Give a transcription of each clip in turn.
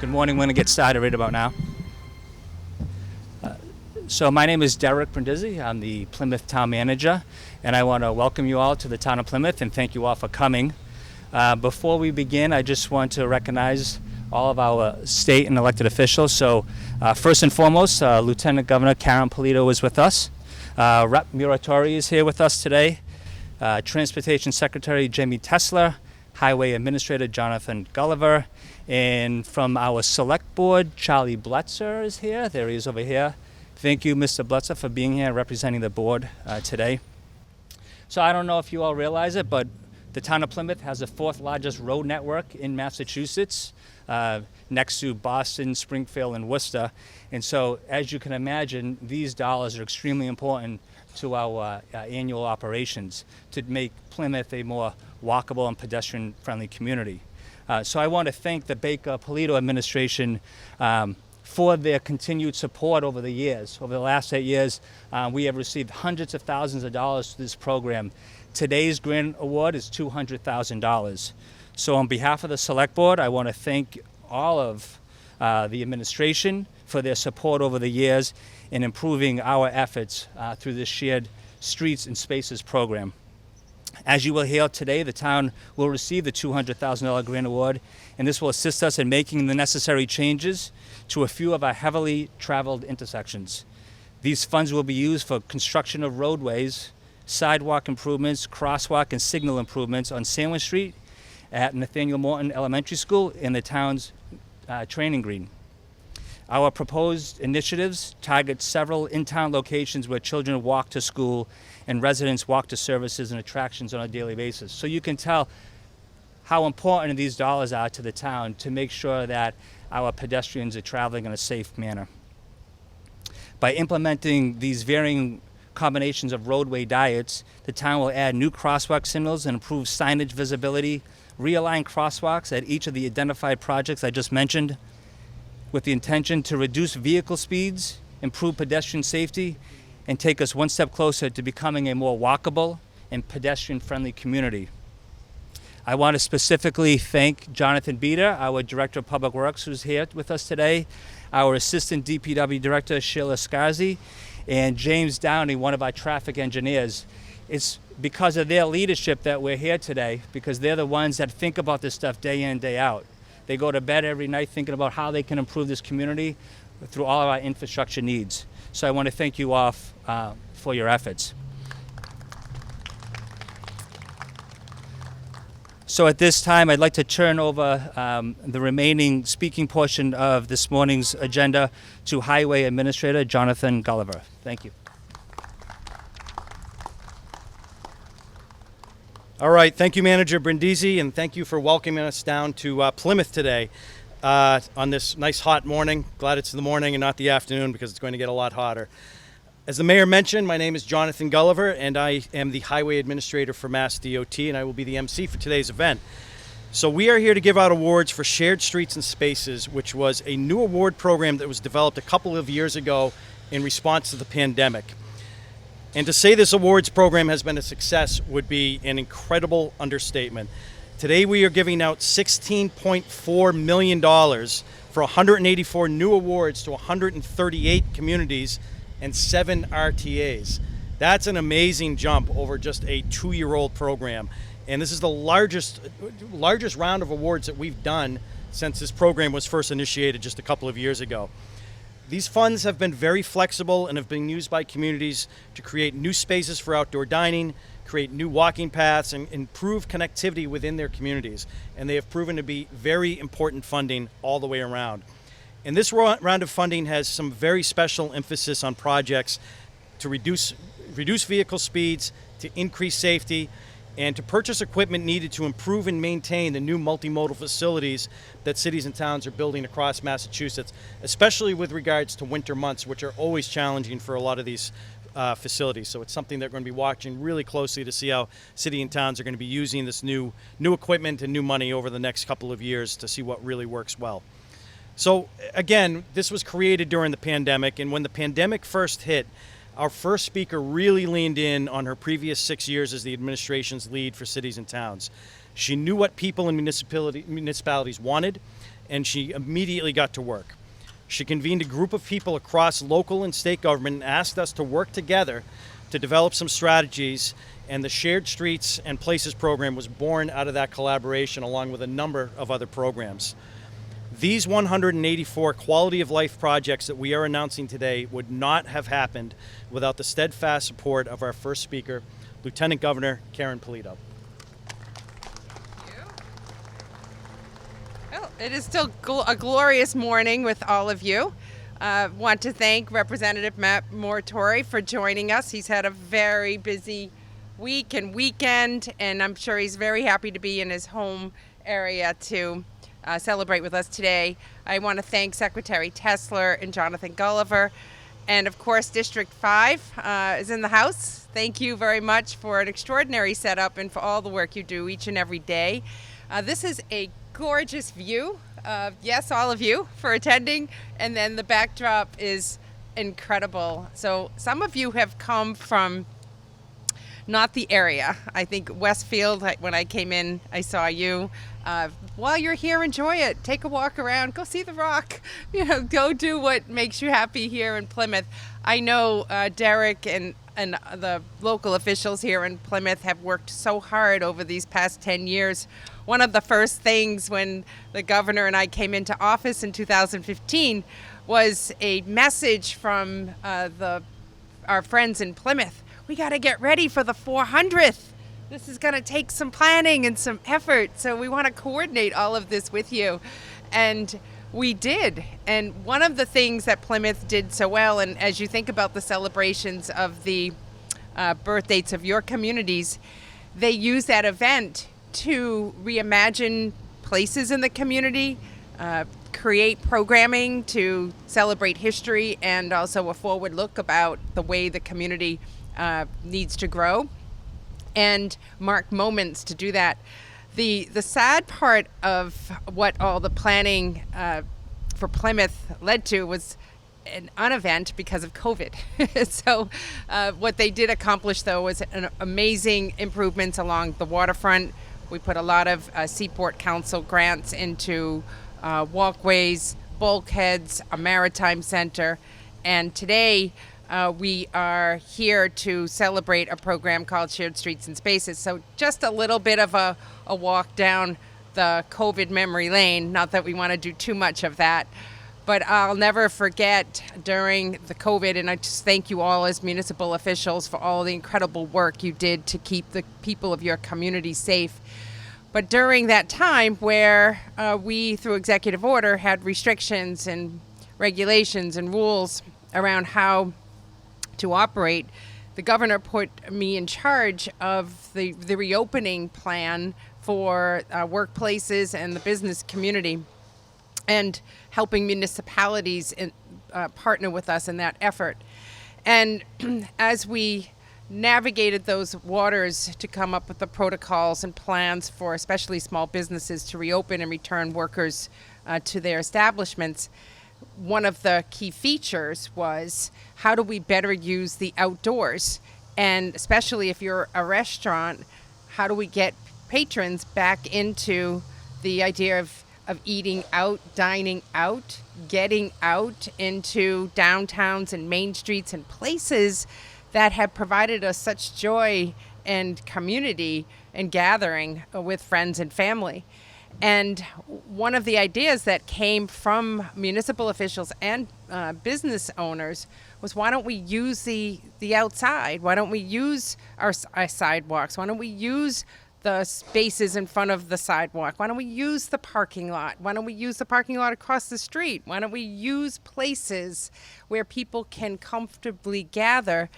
Good morning. We're going to get started right about now. So my name is Derek Brindisi. I'm the Plymouth Town Manager, and I want to welcome you all to the Town of Plymouth and thank you all for coming. Before we begin, I just want to recognize all of our state and elected officials. So first and foremost, Lieutenant Governor Karyn Polito is with us. Rep. Muratori is here with us today. Transportation Secretary Jamie Tesler, Highway Administrator Jonathan Gulliver, and from our Select Board, Charlie Bletzer is here. There he is over here. Thank you, Mr. Bletzer, for being here representing the board today. So I don't know if you all realize it, but the Town of Plymouth has the fourth largest road network in Massachusetts, next to Boston, Springfield, and Worcester. And so, as you can imagine, these dollars are extremely important to our annual operations to make Plymouth a more walkable and pedestrian-friendly community. So I want to thank the Baker-Polito administration for their continued support over the years. Over the last 8 years, we have received hundreds of thousands of dollars to this program. Today's grant award is $200,000. So on behalf of the Select Board, I want to thank all of the administration for their support over the years in improving our efforts through this Shared Streets and Spaces program. As you will hear today, the town will receive the $200,000 grant award, and this will assist us in making the necessary changes to a few of our heavily traveled intersections. These funds will be used for construction of roadways, sidewalk improvements, crosswalk and signal improvements on Sandwich Street, at Nathaniel Morton Elementary School, in the town's training green. Our proposed initiatives target several in-town locations where children walk to school and residents walk to services and attractions on a daily basis. So you can tell how important these dollars are to the town to make sure that our pedestrians are traveling in a safe manner. By implementing these varying combinations of roadway diets, the town will add new crosswalk signals and improve signage visibility, realign crosswalks at each of the identified projects I just mentioned, with the intention to reduce vehicle speeds, improve pedestrian safety, and take us one step closer to becoming a more walkable and pedestrian-friendly community. I want to specifically thank Jonathan Beater, our Director of Public Works, who's here with us today, our Assistant DPW Director, Sheila Scarzi, and James Downey, one of our traffic engineers. It's because of their leadership that we're here today, because they're the ones that think about this stuff day in, day out. They go to bed every night thinking about how they can improve this community through all of our infrastructure needs. So I want to thank you all for your efforts. So at this time, I'd like to turn over the remaining speaking portion of this morning's agenda to Highway Administrator Jonathan Gulliver. Thank you. All right, thank you, Manager Brindisi, and thank you for welcoming us down to Plymouth today on this nice hot morning. Glad it's the morning and not the afternoon because it's going to get a lot hotter. As the Mayor mentioned, my name is Jonathan Gulliver, and I am the Highway Administrator for Mass DOT, and I will be the MC for today's event. So we are here to give out awards for Shared Streets and Spaces, which was a new award program that was developed a couple of years ago in response to the pandemic. And to say this awards program has been a success would be an incredible understatement. Today we are giving out $16.4 million for 184 new awards to 138 communities and 7 RTAs. That's an amazing jump over just a 2-year-old program. And this is the largest round of awards that we've done since this program was first initiated just a couple of years ago. These funds have been very flexible and have been used by communities to create new spaces for outdoor dining, create new walking paths, and improve connectivity within their communities. And they have proven to be very important funding all the way around. And this round of funding has some very special emphasis on projects to reduce vehicle speeds, to increase safety, and to purchase equipment needed to improve and maintain the new multimodal facilities that cities and towns are building across Massachusetts, especially with regards to winter months, which are always challenging for a lot of these facilities. So it's something they're going to be watching really closely to see how city and towns are going to be using this new equipment and new money over the next couple of years to see what really works well. So again, this was created during the pandemic, and when the pandemic first hit, our first speaker really leaned in on her previous 6 years as the administration's lead for cities and towns. She knew what people in municipalities wanted, and she immediately got to work. She convened a group of people across local and state government and asked us to work together to develop some strategies, and the Shared Streets and Places program was born out of that collaboration along with a number of other programs. These 184 quality of life projects that we are announcing today would not have happened without the steadfast support of our first speaker, Lieutenant Governor Karyn Polito. Well, it is still a glorious morning with all of you. Want to thank Representative Matt Moratori for joining us. He's had a very busy week and weekend, and I'm sure he's very happy to be in his home area to celebrate with us today. I want to thank Secretary Tesler and Jonathan Gulliver. And of course, District 5 is in the house. Thank you very much for an extraordinary setup and for all the work you do each and every day. This is a gorgeous view. Yes, all of you for attending. And then the backdrop is incredible. So some of you have come from not the area. I think Westfield, when I came in, I saw you. While you're here, enjoy it. Take a walk around. Go see the Rock. Go do what makes you happy here in Plymouth. I know Derek and the local officials here in Plymouth have worked so hard over these past 10 years. One of the first things when the governor and I came into office in 2015 was a message from our friends in Plymouth. We got to get ready for the 400th. This is going to take some planning and some effort. So we want to coordinate all of this with you. And we did. And one of the things that Plymouth did so well, and as you think about the celebrations of the birth dates of your communities, they use that event to reimagine places in the community, create programming to celebrate history, and also a forward look about the way the community needs to grow, and mark moments to do that. The sad part of what all the planning for Plymouth led to was an unevent because of COVID. So what they did accomplish, though, was an amazing improvements along the waterfront. We put a lot of Seaport Council grants into walkways, bulkheads, a maritime center, and today we are here to celebrate a program called Shared Streets and Spaces. So just a little bit of a walk down the COVID memory lane. Not that we want to do too much of that, but I'll never forget during the COVID, and I just thank you all as municipal officials for all the incredible work you did to keep the people of your community safe. But during that time where we, through executive order, had restrictions and regulations and rules around how to operate, the governor put me in charge of the reopening plan for workplaces and the business community, and helping municipalities partner with us in that effort. And as we navigated those waters to come up with the protocols and plans for especially small businesses to reopen and return workers to their establishments, one of the key features was, how do we better use the outdoors? And especially if you're a restaurant, how do we get patrons back into the idea of eating out, dining out, getting out into downtowns and main streets and places that have provided us such joy and community and gathering with friends and family. And one of the ideas that came from municipal officials and business owners was, why don't we use the outside? Why don't we use our sidewalks? Why don't we use the spaces in front of the sidewalk? Why don't we use the parking lot? Why don't we use the parking lot across the street? Why don't we use places where people can comfortably gather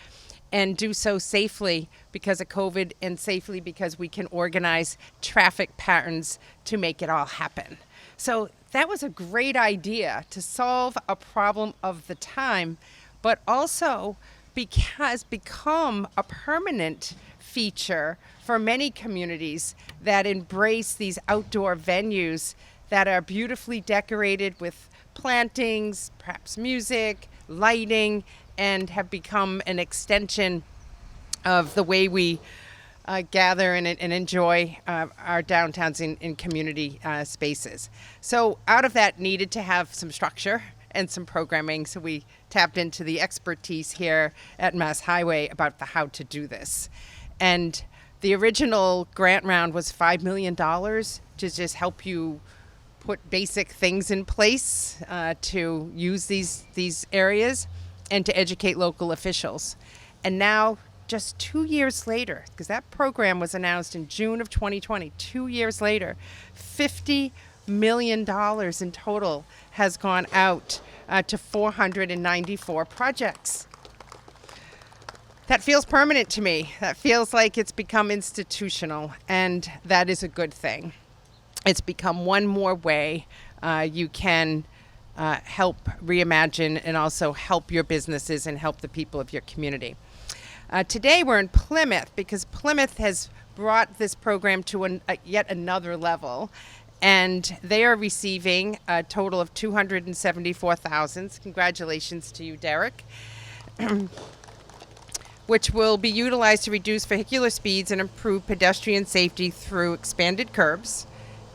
and do so safely because of COVID, and safely because we can organize traffic patterns to make it all happen? So that was a great idea to solve a problem of the time, but also because become a permanent feature for many communities that embrace these outdoor venues that are beautifully decorated with plantings, perhaps music, lighting, and have become an extension of the way we gather and enjoy our downtowns in community spaces. So out of that needed to have some structure and some programming. So we tapped into the expertise here at Mass Highway about the how to do this. And the original grant round was $5 million to just help you put basic things in place to use these areas and to educate local officials. And now, just 2 years later, because that program was announced in June of 2020, 2 years later, $50 million in total has gone out to 494 projects. That feels permanent to me. That feels like it's become institutional, and that is a good thing. It's become one more way you can help reimagine and also help your businesses and help the people of your community. Today we're in Plymouth because Plymouth has brought this program to yet another level, and they are receiving a total of $274,000. Congratulations to you, Derek. Which will be utilized to reduce vehicular speeds and improve pedestrian safety through expanded curbs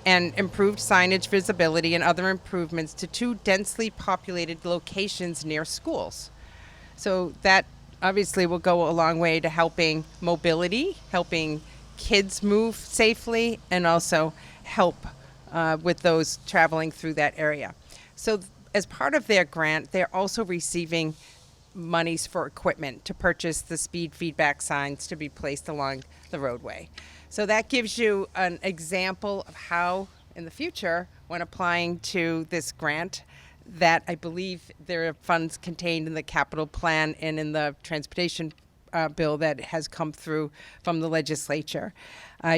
and improved signage visibility and other improvements to 2 densely populated locations near schools. So that obviously will go a long way to helping mobility, helping kids move safely, and also help with those traveling through that area. So as part of their grant, they're also receiving monies for equipment to purchase the speed feedback signs to be placed along the roadway. So that gives you an example of how in the future, when applying to this grant, that I believe there are funds contained in the capital plan and in the transportation bill that has come through from the legislature.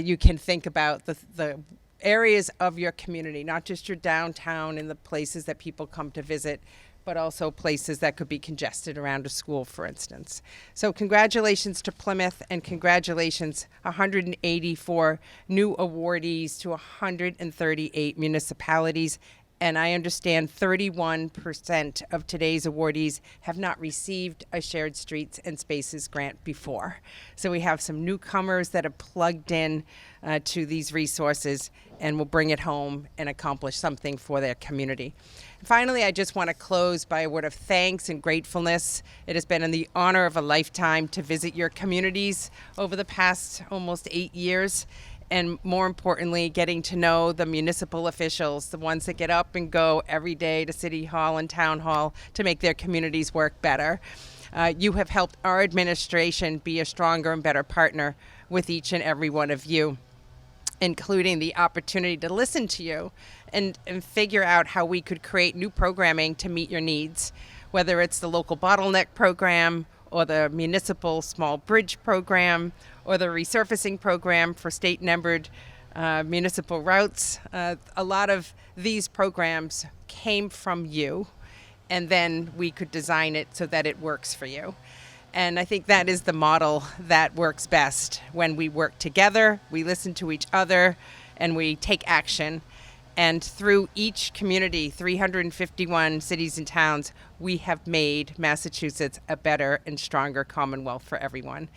You can think about the areas of your community, not just your downtown and the places that people come to visit, but also places that could be congested around a school, for instance. So congratulations to Plymouth, and congratulations 184 new awardees to 138 municipalities. And I understand 31% of today's awardees have not received a Shared Streets and Spaces grant before. So we have some newcomers that have plugged in to these resources and will bring it home and accomplish something for their community. Finally, I just want to close by a word of thanks and gratefulness. It has been the honor of a lifetime to visit your communities over the past almost 8 years. And more importantly, getting to know the municipal officials, the ones that get up and go every day to City Hall and Town Hall to make their communities work better. You have helped our administration be a stronger and better partner with each and every one of you, including the opportunity to listen to you and figure out how we could create new programming to meet your needs, whether it's the local bottleneck program or the municipal small bridge program or the resurfacing program for state-numbered municipal routes. A lot of these programs came from you, and then we could design it so that it works for you. And I think that is the model that works best when we work together, we listen to each other, and we take action. And through each community, 351 cities and towns, we have made Massachusetts a better and stronger Commonwealth for everyone.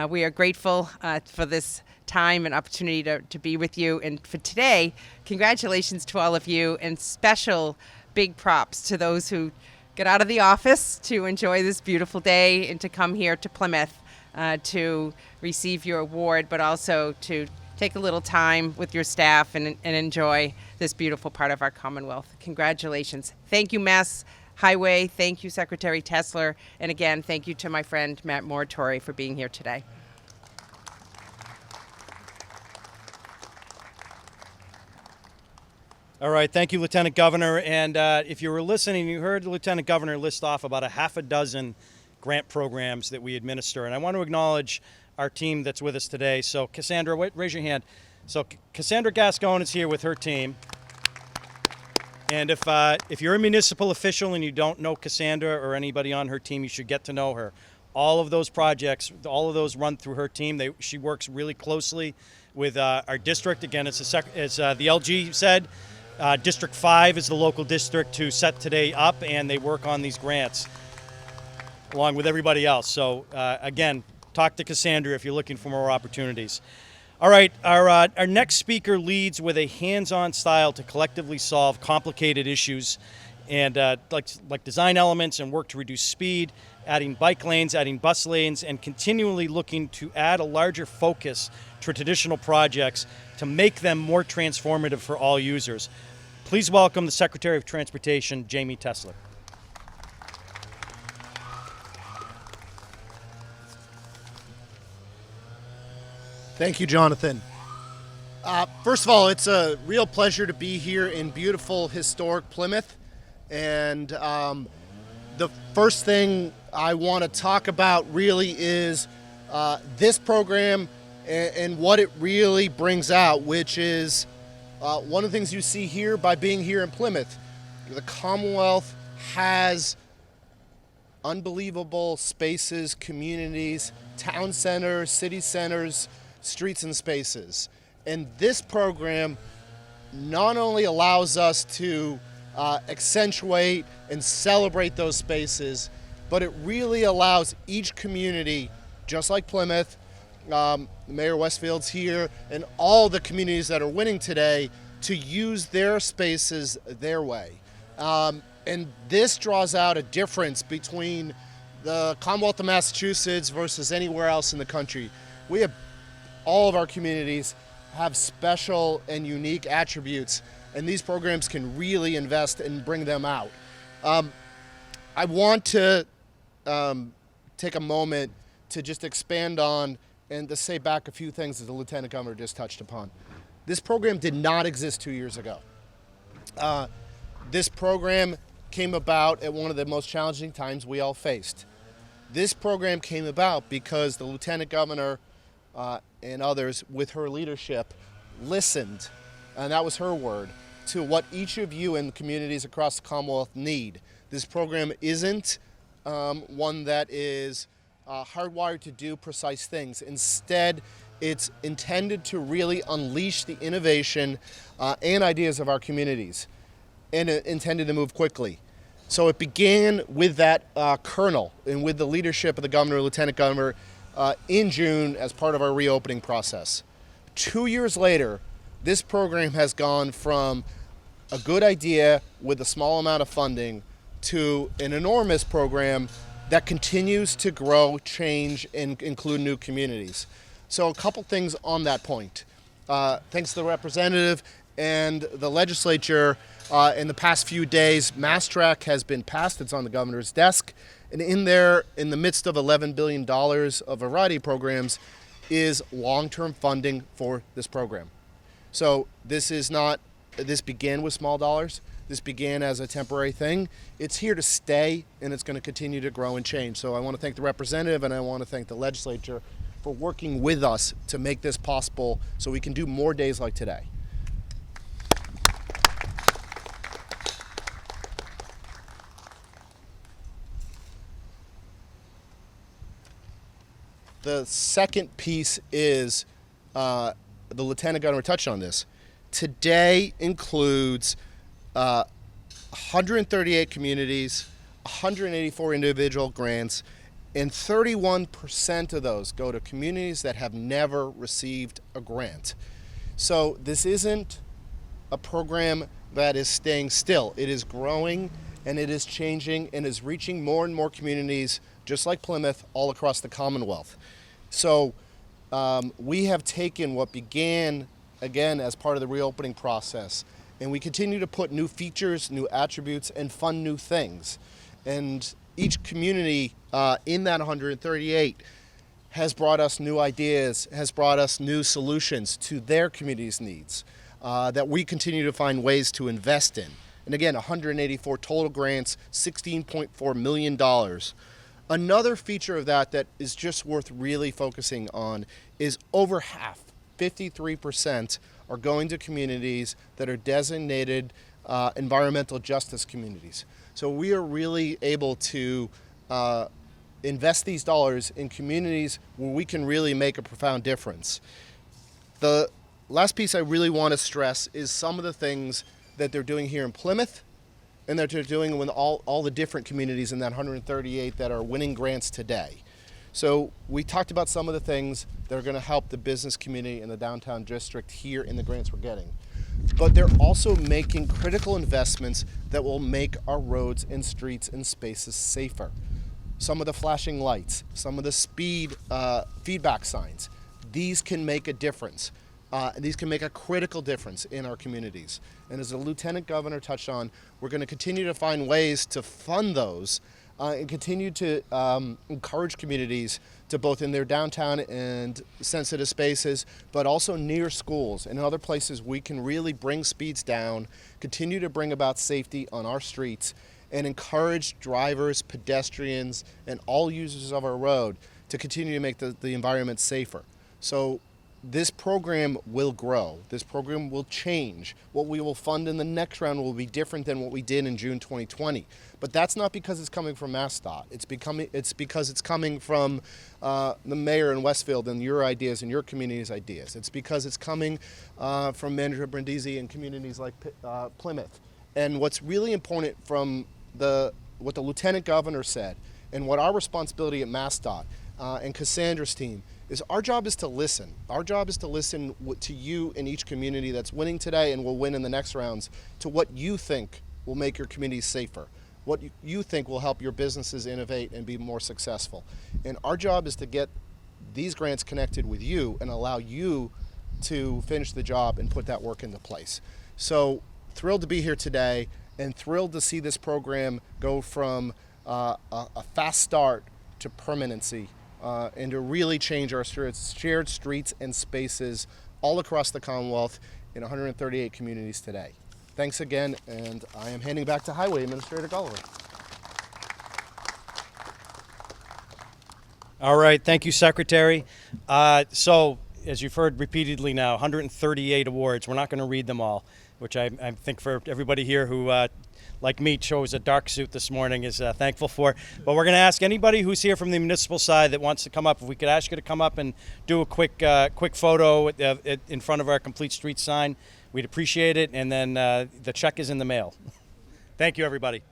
We are grateful for this time and opportunity to be with you. And for today, congratulations to all of you, and special big props to those who get out of the office to enjoy this beautiful day and to come here to Plymouth to receive your award, but also to take a little time with your staff and enjoy this beautiful part of our Commonwealth. Congratulations. Thank you, Mass Highway. Thank you, Secretary Tesler. And again, thank you to my friend Matt Moratori for being here today. All right, thank you, Lieutenant Governor. And if you were listening, you heard the Lieutenant Governor list off about a half a dozen grant programs that we administer. And I want to acknowledge our team that's with us today. So Cassandra, raise your hand. So Cassandra Gascon is here with her team. And if you're a municipal official and you don't know Cassandra or anybody on her team, you should get to know her. All of those projects, all of those run through her team. She works really closely with our district. Again, as the LG said, District 5 is the local district to set today up, and they work on these grants along with everybody else. So again, talk to Cassandra if you're looking for more opportunities. All right, our next speaker leads with a hands-on style to collectively solve complicated issues and like design elements and work to reduce speed, adding bike lanes, adding bus lanes, and continually looking to add a larger focus to traditional projects to make them more transformative for all users. Please welcome the Secretary of Transportation, Jamie Tesler. Thank you, Jonathan. First of all, it's a real pleasure to be here in beautiful, historic Plymouth. And the first thing I want to talk about really is this program and what it really brings out, which is one of the things you see here by being here in Plymouth. The Commonwealth has unbelievable spaces, communities, town centers, city centers, streets and spaces. And this program not only allows us to accentuate and celebrate those spaces, but it really allows each community, just like Plymouth, Mayor Westfield's here, and all the communities that are winning today, to use their spaces their way. And this draws out a difference between the Commonwealth of Massachusetts versus anywhere else in the country. We have all of our communities have special and unique attributes, and these programs can really invest and bring them out. I want to take a moment to just expand on and to say back a few things that the Lieutenant Governor just touched upon. This program did not exist 2 years ago. This program came about at one of the most challenging times we all faced. This program came about because the Lieutenant Governor and others, with her leadership, listened, and that was her word, to what each of you in the communities across the Commonwealth need. This program isn't one that is hardwired to do precise things. Instead, it's intended to really unleash the innovation and ideas of our communities, and intended to move quickly. So it began with that kernel and with the leadership of the Governor, Lieutenant Governor, in June as part of our reopening process. 2 years later, this program has gone from a good idea with a small amount of funding to an enormous program that continues to grow, change, and include new communities. So a couple things on that point. Thanks to the representative and the legislature, in the past few days, Mass Track has been passed. It's on the governor's desk. And in there, in the midst of $11 billion of a variety of programs, is long-term funding for this program. So this began with small dollars. This began as a temporary thing. It's here to stay, and it's going to continue to grow and change. So I want to thank the representative, and I want to thank the legislature for working with us to make this possible so we can do more days like today. The second piece is, the Lieutenant Governor touched on this. Today includes 138 communities, 184 individual grants, and 31% of those go to communities that have never received a grant. So this isn't a program that is staying still. It is growing, and it is changing, and is reaching more and more communities, just like Plymouth, all across the Commonwealth. So we have taken what began, again, as part of the reopening process, and we continue to put new features, new attributes, and fund new things. And each community in that 138 has brought us new ideas, has brought us new solutions to their community's needs that we continue to find ways to invest in. And again, 184 total grants, $16.4 million. Another feature of that is just worth really focusing on is over half, 53%, are going to communities that are designated environmental justice communities. So we are really able to invest these dollars in communities where we can really make a profound difference. The last piece I really want to stress is some of the things that they're doing here in Plymouth and that they're doing with all the different communities in that 138 that are winning grants today. So we talked about some of the things that are going to help the business community in the downtown district here in the grants we're getting. But they're also making critical investments that will make our roads and streets and spaces safer. Some of the flashing lights, some of the speed feedback signs, these can make a difference. These can make a critical difference in our communities. And as the Lieutenant Governor touched on, we're going to continue to find ways to fund those and continue to encourage communities to both in their downtown and sensitive spaces, but also near schools and other places we can really bring speeds down, continue to bring about safety on our streets, and encourage drivers, pedestrians, and all users of our road to continue to make the environment safer. So this program will grow. This program will change. What we will fund in the next round will be different than what we did in June 2020. But that's not because it's coming from MassDOT. It's because it's coming from the mayor in Westfield and your ideas and your community's ideas. It's because it's coming from Manager Brindisi and communities like Plymouth. And what's really important from what the Lieutenant Governor said and what our responsibility at MassDOT and Cassandra's team is, our job is to listen. Our job is to listen to you in each community that's winning today and will win in the next rounds, to what you think will make your community safer, what you think will help your businesses innovate and be more successful. And our job is to get these grants connected with you and allow you to finish the job and put that work into place. So thrilled to be here today and thrilled to see this program go from a fast start to permanency and to really change our shared streets and spaces all across the Commonwealth in 138 communities today. Thanks again, and I am handing back to Highway Administrator Gulliver. All right, thank you, Secretary. So, as you've heard repeatedly now, 138 awards. We're not going to read them all, which I think for everybody here who, like me, chose a dark suit this morning is thankful for. But we're going to ask anybody who's here from the municipal side that wants to come up, if we could ask you to come up and do a quick photo in front of our Complete Streets sign. We'd appreciate it, and then the check is in the mail. Thank you, everybody.